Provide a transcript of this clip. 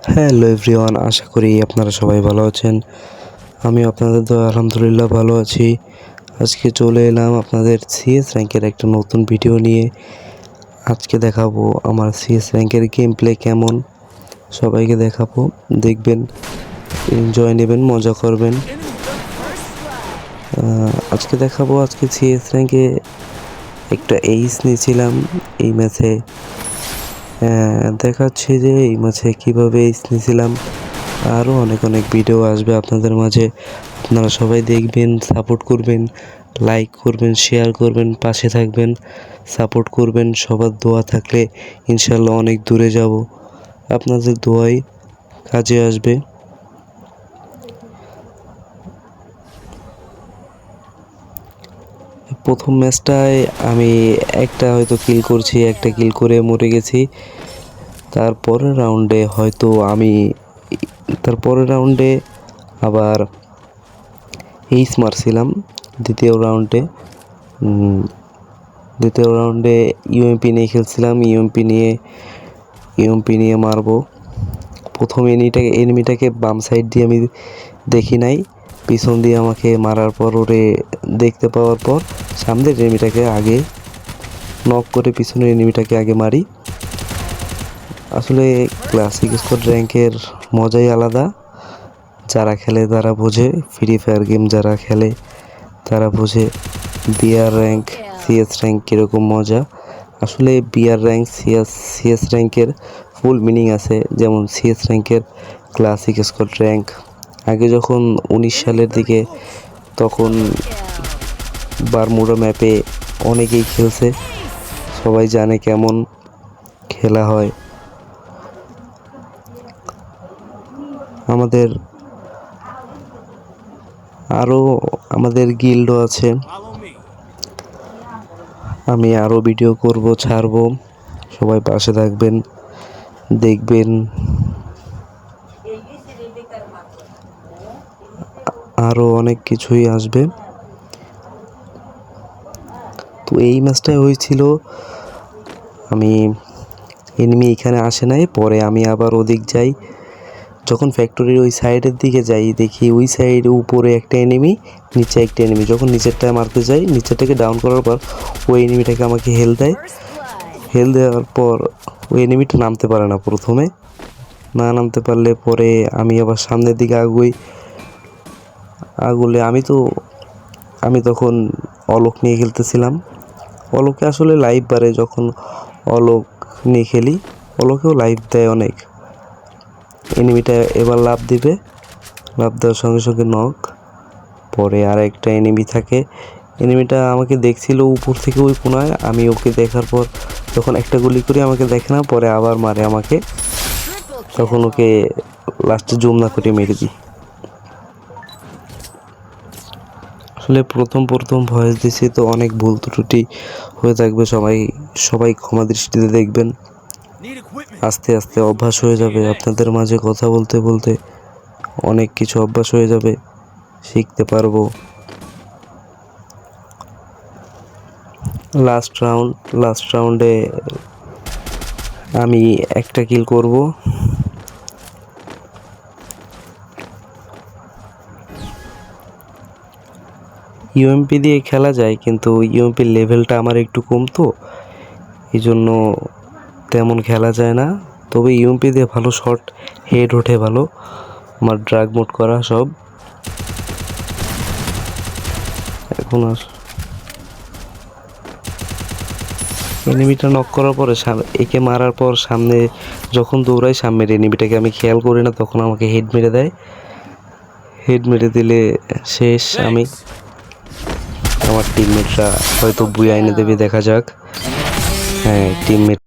Hello everyone, আশা করি আপনারা সবাই ভালো আছেন। আমি আপনাদের দোয়ায় আলহামদুলিল্লাহ ভালো আছি। আজকে চলে এলাম আপনাদের সিএস র্যাঙ্কের একটা নতুন ভিডিও নিয়ে। আজকে দেখাবো আমার সিএস র্যাঙ্কের গেম প্লে কেমন, সবাইকে দেখাবো। দেখবেন, এনজয় নেবেন, মজা করবেন। আজকে দেখাবো, আজকে সিএস র্যাঙ্কে একটা এইস নিয়েছিলাম এই ম্যাচে। দেখাচ্ছি যে এই ম্যাচে কীভাবে এইস নিয়েছিলাম। আরও অনেক অনেক ভিডিও আসবে আপনাদের মাঝে, আপনারা সবাই দেখবেন, সাপোর্ট করবেন, লাইক করবেন, শেয়ার করবেন, পাশে থাকবেন, সাপোর্ট করবেন। সবার দোয়া থাকলে ইনশাল্লাহ অনেক দূরে যাব, আপনাদের দোয়াই কাজে আসবে। প্রথম ম্যাচটায় আমি একটা হয়তো কিল করছি, একটা কিল করে মরে গেছি। তারপরের রাউন্ডে আবার এইস মারছিলাম। দ্বিতীয় রাউন্ডে ইউএমপি নিয়ে খেলছিলাম। ইউএমপি নিয়ে মারবো। প্রথম এনিমিটাকে বাম সাইড দিয়ে আমি দেখি নাই, পিছন দিয়ে আমাকে মারার পর ওরে দেখতে পাওয়ার পর সামনের এনিমিটাকে আগে নক করে পিছনের এনিমিটাকে আগে মারি। আসলে ক্লাসিক স্কোয়াড র্যাঙ্কের মজাই আলাদা। যারা খেলে তারা বোঝে, ফ্রি ফায়ার গেম যারা খেলে তারা বোঝে বিআর র্যাঙ্ক, সিএস র্যাঙ্ক কীরকম মজা। আসলে বিআর র্যাঙ্ক, সিএস র্যাঙ্কের ফুল মিনিং আছে। যেমন সিএস র্যাঙ্কের ক্লাসিক স্কোয়াড র্যাঙ্ক আগে যখন 19 সালের দিকে, তখন বারমুডা ম্যাপে অনেকেই খেলছে, সবাই জানে কেমন খেলা হয়। আমাদের গিল্ডও আছে। আমি আরও ভিডিও করব, ছাড়বো, সবাই পাশে থাকবেন, দেখবেন। আরও অনেক কিছুই আসবে। তো এই ম্যাচটাই হয়েছিল, আমি এনিমি এখানে আসে নাই, পরে আমি আবার ওদিক যাই। যখন ফ্যাক্টরির ওই সাইডের দিকে যাই, দেখি ওই সাইডে উপরে একটা এনিমি, নিচে একটা এনিমি। যখন নিচেরটায় মারতে যাই, নিচেরটাকে ডাউন করার পর ওই এনিমিটাকে আমাকে হেল দেওয়ার পর ওই এনিমিটা নামতে পারে না। প্রথমে না নামতে পারলে পরে আমি আবার সামনের দিকে আগুলে আমি তখন অলোক নিয়ে খেলতেছিলাম। অলোকে আসলে লাইভ বাড়ে যখন অলোক নিয়ে খেলি, অলোকেও লাইভ দেয় অনেক। এনিমিটা এবার লাফ দেওয়ার সঙ্গে সঙ্গে নক। পরে আর একটা এনিমি থাকে, এনিমিটা আমাকে দেখছিল উপর থেকে ওই কোনায়। আমি ওকে দেখার পর যখন একটা গুলি করি, আমাকে দেখে না, পরে আবার মারে আমাকে, তখন ওকে লাস্টে জুম না করে মেরে দিই। আসলে প্রথম ভয়েস দিছি, তো অনেক ভুল ত্রুটি হয়ে থাকবে, সবাই ক্ষমা দৃষ্টিতে দেখবেন। আস্তে আস্তে অভ্যাস হয়ে যাবে, আপনাদের মাঝে কথা বলতে বলতে অনেক কিছু অভ্যাস হয়ে যাবে, শিখতে পারবো। লাস্ট রাউন্ডে আমি একটা কিল করব। ইউএমপি দিয়ে খেলা যায়, কিন্তু ইউএমপির লেভেলটা আমার একটু কম, তো এই জন্য তেমন খেলা যায় না। তবে ইউএমপি দিয়ে ভালো শট, হেড ওঠে ভালো। আমার ড্রাগ মোড করা সব। এখন এনিমিটা নক করার পরে একে মারার পর সামনে যখন দৌড়াই, সামনের এনিমিটাকে আমি খেয়াল করি না, তখন আমাকে হেড মেরে দেয়। হেড মেরে দিলে শেষ আমি। আমার টিমমেটরা হয়তো বুয়া এনে দেবে, দেখা যাক। হ্যাঁ, টিমমেট